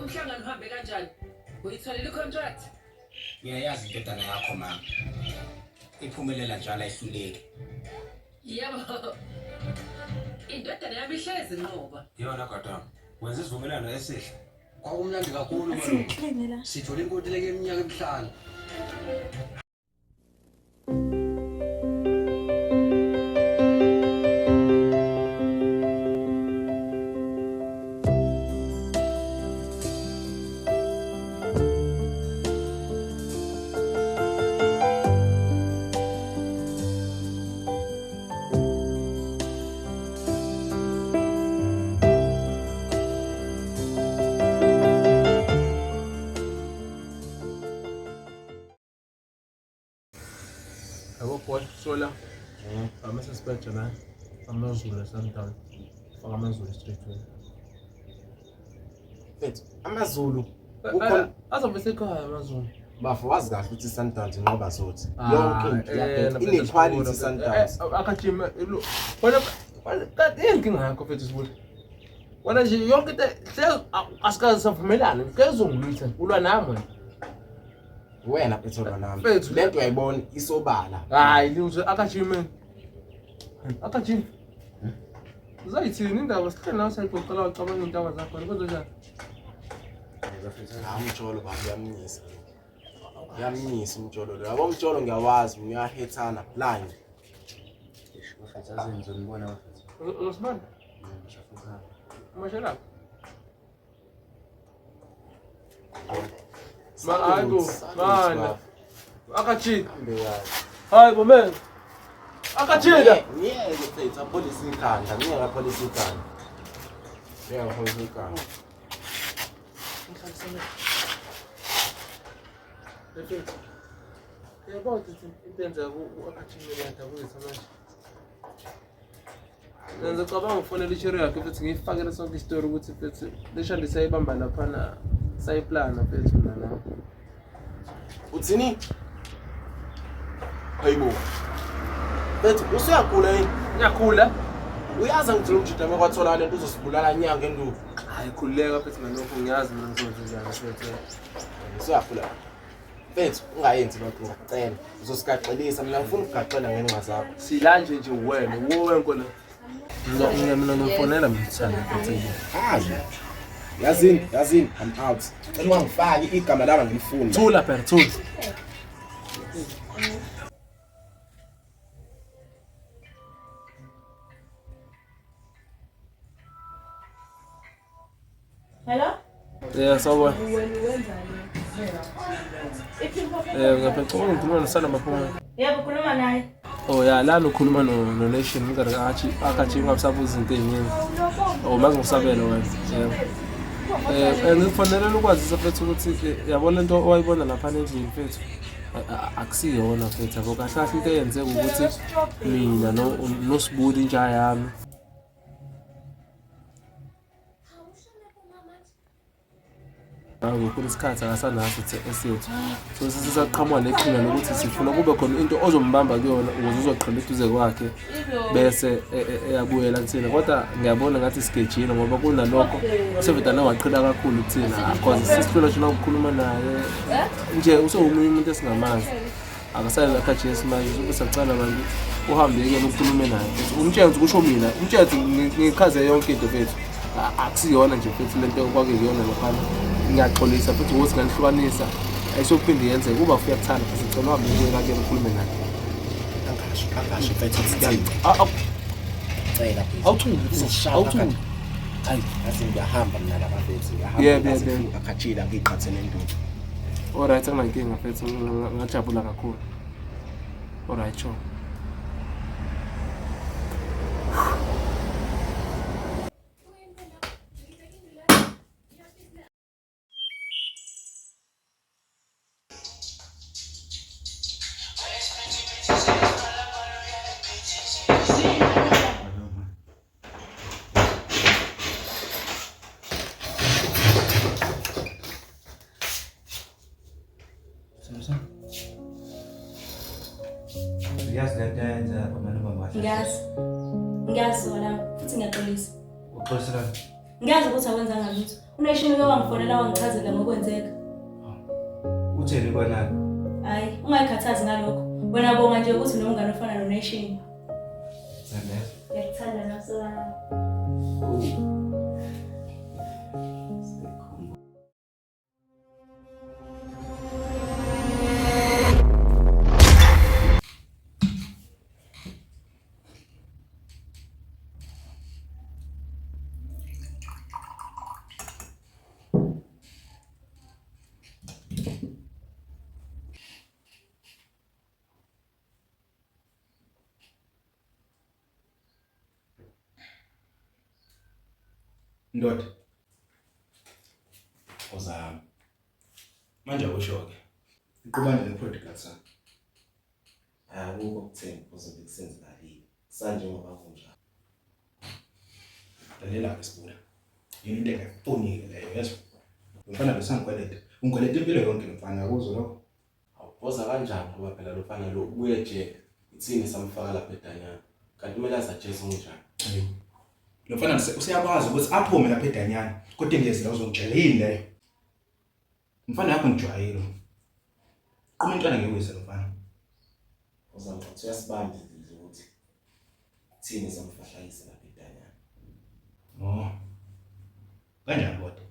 Umhlangano uhambe kanjani? Uyitholile i-contract? Ngiyayazi indodana yakho mama. Iphumelela njalo ayihluleki. Yebo. Indodana yami ihlezi ngoba. Yona kodwa wenza isivumelwano esihle. Kwakumnandi kakhulu manje. Sithole inkontileka eminyaka emihlanu. Sola, amesespect la amazulu eSundown faka amazulu straight away. Mfethu amazulu azobe sekhaya amazulu bafu wazi kahle ukuthi iSundowns inqoba zothi yonke inequality iSundowns akajima wena kanti inkinga yakho mfethu sibuhle wena nje yonke into asikaze savumelana kezongilwitha ulwa nami wena phetholo nami lento uyayibona isobala hayi liuze akajima uzayithini indaba sihlele nawe sayixoxela ucabanga intaba zakho kodwa njani umtsholo babu yamnyisa umtsholo lo yabo umtsholo ngiyawazi ngiyahethana blind Bafethu azenze ngibona bafethu. Osman Ngishafuna. Mashela Hayibo man akachika hayibo man akachika ngeke mfethu apolice ikhanda ngeke apolice ikhanda ngeke apolice ikhanda Perfeito. Eu gosto de entender o acatimento da coisa, mas ngenza cabanga ufonela isheri yakhe futhi ngifakele sonke isitori ukuthi futhi lesha lisayibamba lapha na sayiplana futhi mina nawe. Uthini? Hayibo. Bethu usuyagula yini? Ngiyakhula. Uyazi ngithula umjida mekwathola lento uzosibulala inyanga enduku. Hayi khuleka futhi ngalokho ngiyazi mina ngizozenzana futhi. Usuyagula. Bethu ungayenzi lokho ngicela. Uzosigaxelisa mina ngifuna ukugaxela ngenxa zakho. Silanje nje wena wenko la. Mina ngifonela mthanda futhi. Hayi. Yazini I'm out. Cela ungifaki igama lami ngilifuna. Thula phela thula. Hello? Yeah, sawubona. Ngapha ngikhuluma nosana maphuma. Yebo ukhuluma naye. Oh ya lana ukhuluma no Nation ngikade akathi ungabusabuza into eziningi. Oh manje ngisabela wena. Yebo. Ngifanele ukwazisa mfethu ukuthi yabona into owayibona lapha endlini mfethu. Akusiyona mfethu yabo kahle kahle into eyenzeka ukuthi mina noSibuli inja yami ngokukhulu isikhathi akasanaso esethu so sisaqhamuka neqhinga lokuthi sifuna kube khona into ozombamba kuyona ukuze uzoqhela eduze kwakhe bese eyabuyela kuthina kodwa ngiyabona ngathi sigejile ngoba kunalokho seveda nawaqhela kakhulu kuthina because sisifuna nje ukukhuluma naye nje usomunye umuntu esingamazi akasayela khathi esimanje ube sacala manje uhambe yeke ukukhuluma naye umtshela kusho mina umtshela ngichaze yonke into bethu akusiyona nje futhi lento kwakuyona lapha ngiyaxolisa futhi ukuthi nganihlukanisa ayisophinde yenze kuba ufika kuthanda futhi ngicela uhambe uyela ke ukhulume naye Angasho mfethu cela awuthuli hayi asi ngiyahamba mina lapha mfethu ngiyahamba akhathila ngiqhathene nenduku alright anginkinga mfethu ngajabula kakhulu alright sure Ngiyazi lento yenza amanuma mahle. Ngiyazi wala futhi ngiyaxolisa. Uxolisa. Ngiyazi ukuthi awenza ngalutho Uneshini ke wangifonela wangichazela ngokwenzeka. Utheni kona? Hayi, ungayikhathazi ngalokho. Wena bonga nje ukuthi nomngane ofana noNation. Sandeza. Ngiyakuthanda nakusona. Ndoda. Ozama. Manje usho-ke. Iqubane le-prodigal son. Akukho kutheni uzobe kusenzakalile. Sanje ngoba kunjalo. Lalela-ke sibula. Yini into engakubonile leyo, yezwa. Umfana besangikweleta. Ungikweleta impilo yonke mfana yakuzwa lokho. Awuphoza kanjani ngoba phela lo mfana lo ubuye ejele. Ithini samfaka lapha edanyana. Kanti kumele azajeza unjani. Lo mfana usiyakwazi ukuthi aphume lapha edanyana. Kodwa ngiyezela uzongitshela yini leyo. Mfana yakho ngijwayele. Qoma intwana ngiyise lo mfana. Uzama ukuthi uyasibamba nje ukuthi ithini samfahlayisa lapha edanyana. Oh. Kanjani kodwa?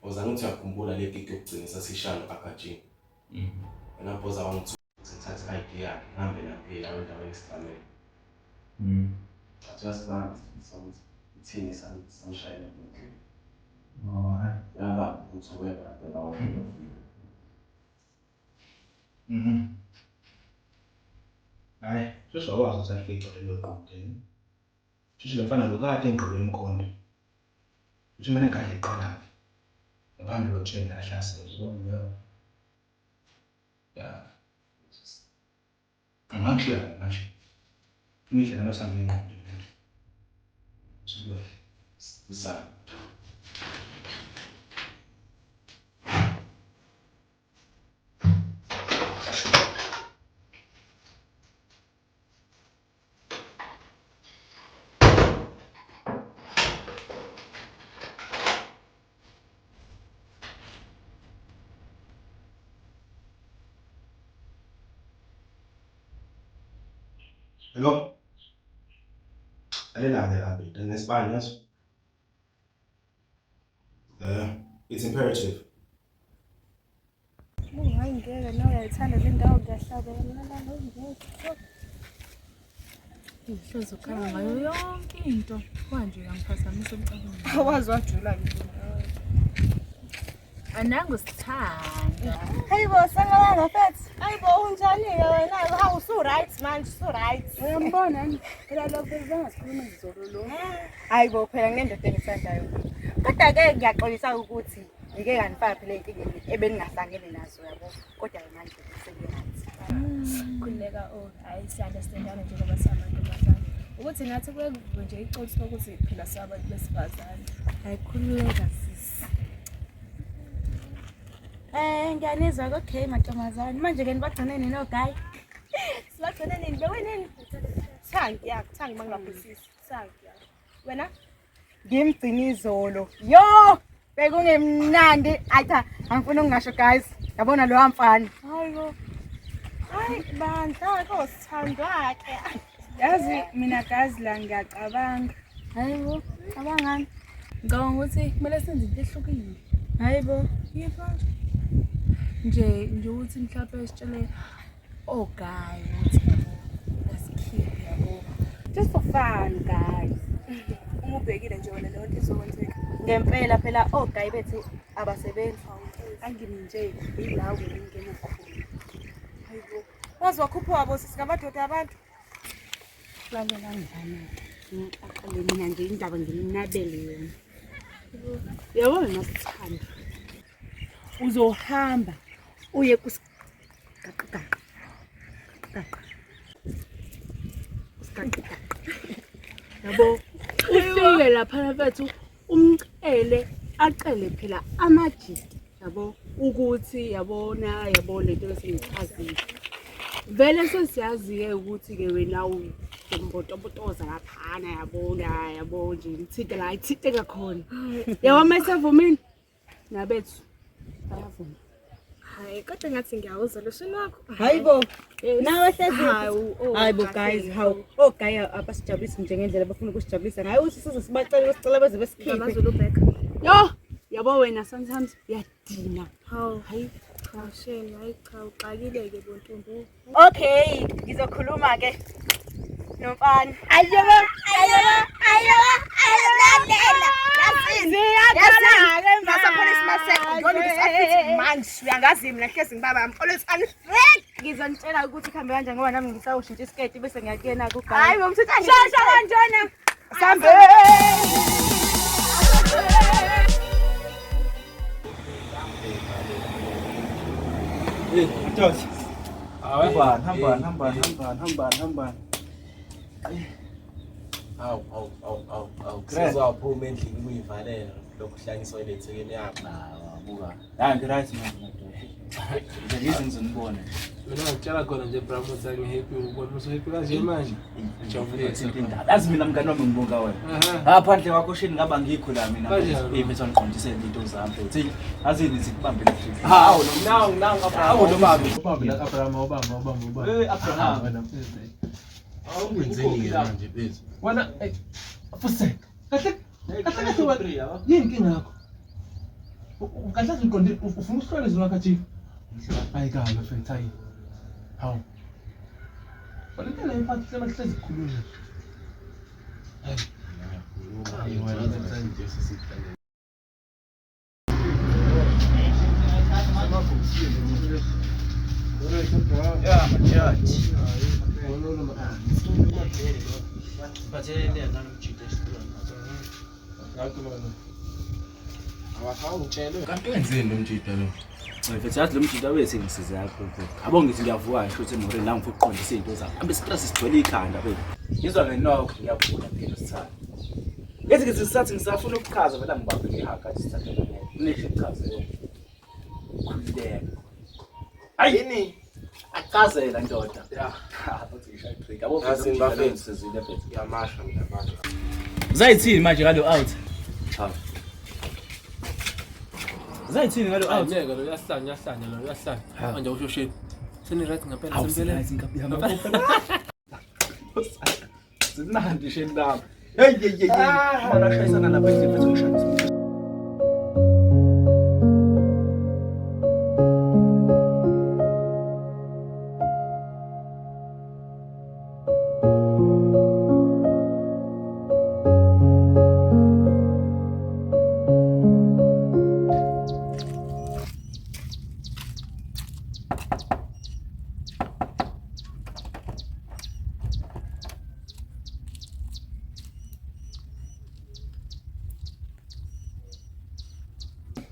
Uzama ukuthi uyakhumbula le gig yokugcina sasishano akajini. Wena phoza wangithi sithatha ID yakhe ngihambe naphela endaweni esitrameni. Uyasibamba sokuthi ithini samshayela ngokuthi. Hayi. Yala uthobeka phela wona. Hayi, sesizokwazi ukuthi afice lelo qhude. Sisi lomfana lo kade engqoke imkhondo. Uthi mina ngale iqala. Ngaphambi kokutshela lahlasela. Ya. Angakuhlela manje. Ngidlela nosambe ingqondo. Sibuya. Usana. Hello. Lalela bit in Spanish. It's imperative. Ngeke nawe uyayithanda le ndawo ngiyahlabela la ngeke. Ihlozo ukhala ngayo yonke into. Manje uyangiphazamisa emcabangweni. Awazi wajula nje. Anangu sithanda. Hayibo sangalanga mfethu. Hayibo unjani ke wena? Hawu so right manje, so right. Uyambona yini? Phela lokho bezangazikhuluma izolo lo. Hayibo phela nginendoda engithandayo. Kodwa ke ngiyaxolisa ukuthi ngike nganifaka phela inkingeni ebeningahlangene nazo yabo. Kodwa manje sengiyalazi. Khuleka hayi siyaunderstandana njengoba sabantu. Ukuthi ngathi kuye nje ixoxiswa ukuthi phela sabantu besifazane. Hayikhululeka sisi. Ngiyanizwa okay mantombazane. Manje ke nibagcine nini no guy? Sibagcine nini? Bewenini? Thangi yakho, thangi mangaphosisi. Thangi yakho. Wena? Ngimgcina izolo. Yo! Bekungemnandi. Ayitha, angifuni ukungasho guys. Yabona lo mfana. Hayibo. Hayi bandla ko sithandwa ke. Yazi mina gazi la ngiyacabanga. Hayibo, abangani? Ngicabanga ukuthi kumele senze into ehlukile. Hayibo. Yebo. Nje ukuthi mhlawumbe sitshele guy ukuthi asikhiphe yabo. Just for fun guys. Uma ubhekile nje wena leyo nto izokwenzeka. Ngempela phela guy bethi abasebenzi. Angimi nje ilawo ngingena khona. Hayibo. Wazi wakhupha wabo sisikabadoda abantu. Lalela ngidlana. Ngixaqale mina nje indaba ngilinabele yona. Yabona masithanda. Uzohamba uye kusigaqagaqa. Yabo ufike lapha mfethu umcele aqele phela amajiki yabo ukuthi yabo lento esingichazile. Vele sesiyazi ke ukuthi ke wena mbotobotoza laphana yabo nje ngithinte la ithinte kakhona. Yabo mesevumini nabethu bayavuma. Hayi kodwa ngathi ngiyawuzwa lo shini wakho. Hayibo. Nawe hayibo guys, how guy abasijabulisa njengendlela bafuna ukusijabulisa ngayo usisizo sibacela usicela beze besikhiphe. NgamaZulu back. Yo, yabo wena sometimes uyadina. Hayi shame hayi cha uxakile ke bontombi. Okay, ngizokhuluma ke nomfana. Ayoba. Yasiziyakhala masa police maseko ngiyona ngisafithi manje uyangazi mina hlezi ngibaba am police unfriend. Ngizonitshela ukuthi ikhambe kanjani ngoba nami ngisawushintsha isiketi bese ngiyakuyena ku guy. Hayi ngomthetho shasha kanjona. Sambe. Ntosi. Hamba. Awu. Sizophuma endlini kuyivalela lokhu hlangiswa elethekeni yakho. Buka. Hayi ngiright manje ntosi. Ngize ngizonibona. Mina ngitshela khona nje Bramuthi angihappy ukubona usuhappy kanje manje. Yazi mina mngani wami ngibonga wena. Ngaphandle kwakho shini ngaba ngikho la mina. Bese ngiqondisela into zami futhi. Azini sikubambela futhi. Hawu nangu Hawu lo baba. Ubambe la Abraham ubamba. Abraham. Wena mfethu. Awungenzeni ke manje bese. Wena afuse. Kahle yini inkinga yakho? Kahle ngiqonde ufuna ukuhlola izona kathi. Hayi kahle mfethu hayi. Hawu. Walekela imphathi semahlezi kukhuluma. Hayi wena mfethu sesiqale. Yeah, my judge. Kanti wenzeni lo mjida lo? Mfethu yazi lo mjida wethu ngisiza yakho mfethu. Abo ngithi ngiyavuka ngisho ukuthi emoreni la ngifuna ukuqondisa izinto zami. Ambe stress sigcwele ikhanda mfethu. Ngizwa ngenoko ngiyavula phela sithatha. Ngithi ngisithatha ngisafuna ukuchaza vela ngibambe ngihaka sithatha ngene. Unisho ichaza yona. Khulileka. Ayini? Akazela ndoda. Ya. Bathi ngisho itrick. Abo mfethu bafethu sizile mfethu. Ngiyamasha. Zayithini manje ngalo out? Cha. Zayithini ngalo out? Ngeke lo yahlanya lo yahlanya. Manje usho shit. Seni right ngempela sempela. Zinandi shit lapha. Hey. Mana shayisana lapha ezifethu ngishayisa.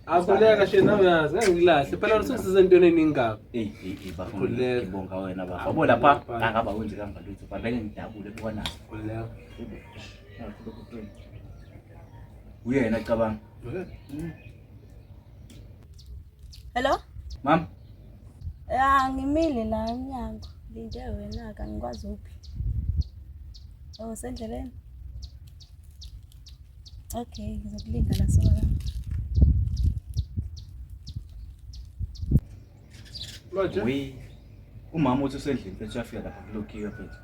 Akhuleka shena uyazi ngilahle phela ususize entweni eningabi. Bafuna ngibonga wena baba. Yabo lapha angaba wenze kangalutho bavele ngidabule bukwana. Khuleka. Uyena cabanga. Hello? Mama. Ngimile la emnyango. Linde wena ka ngikwazi uphi. Oh sendleleni. Okay, ngizokulinda la sola. We umama uthi usendlini mfethu uyafika lapha kulokiwe mfethu.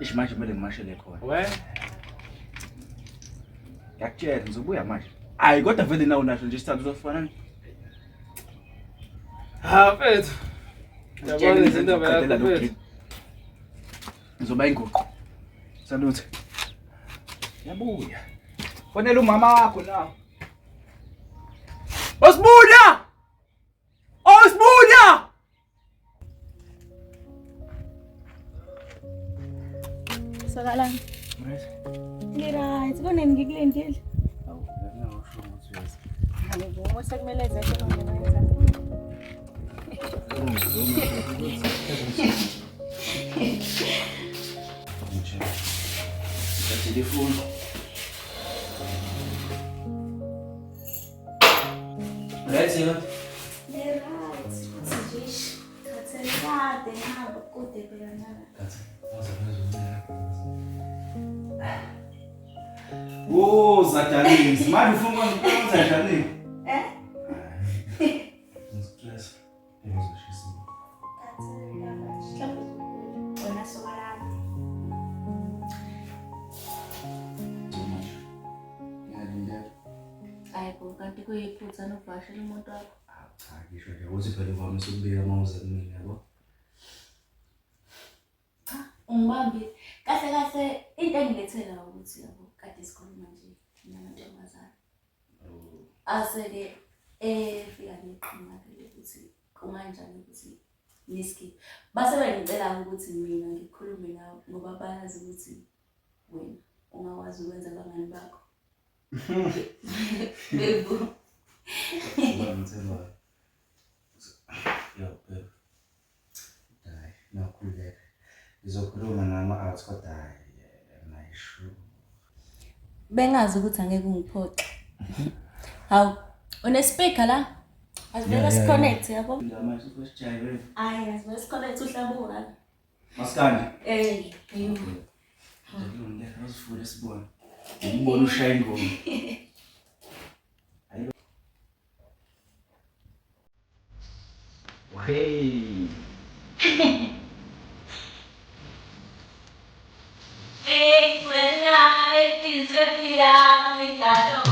Ishi manje kumele ngimashele khona. We Ngiyakutshela ngizobuya manje. Hayi kodwa vele nawo nasho nje isithando uzofana. mfethu. Yabona izindaba yakho mfethu. Ngizoba inguqu. Salute. Yabuya. Fonela umama wakho nawo. Osibuya! Sokalani. Right, koneni ngikulindile. Awu, ngiyabona usho ukuthi uyazi. Ngibonga sekumele zenze manje. Telefone. Right, sir. Right, khathele kade ngihamba kude phela nana. Kathi, Oh, Zatanisi. Manje ufuna ukwenza njani? Ngistress. Ngizoshisa. Wena sokalami. Ayibo kanti kuyiphutha nokuvashela umuntu wakho. Cha, ngisho nje ukuthi phela kwami sokubika mawuze kumina yabo. Ungibambi kahle kahle into engilethela ukuthi yabo kade sikhuluma nje namantombazane. Ase-ke efika neqhinga ukuthi kunganjani ukuthi niski. Base bengicela ukuthi mina ngikhulume nawe ngoba bayazi ukuthi wena ungakwazi ukwenza abangani bakho. Bebo. Ngithemba. Yo, bebo. Hayi, nakhuleka. Ngizokhuluma nama-out kodwa nayisho. Bengazi ukuthi angeke ungiphoxe. Hawu, une-speaker la? Asivele si-connect yabo? Manje ufosijayiwe. Hayi, asivele si-connect uhlabula. Maskandi. Yiyo. Ngeke uzifule sibone. Ngibona ushaya ingoma. Hey. Hey, when I disappear, I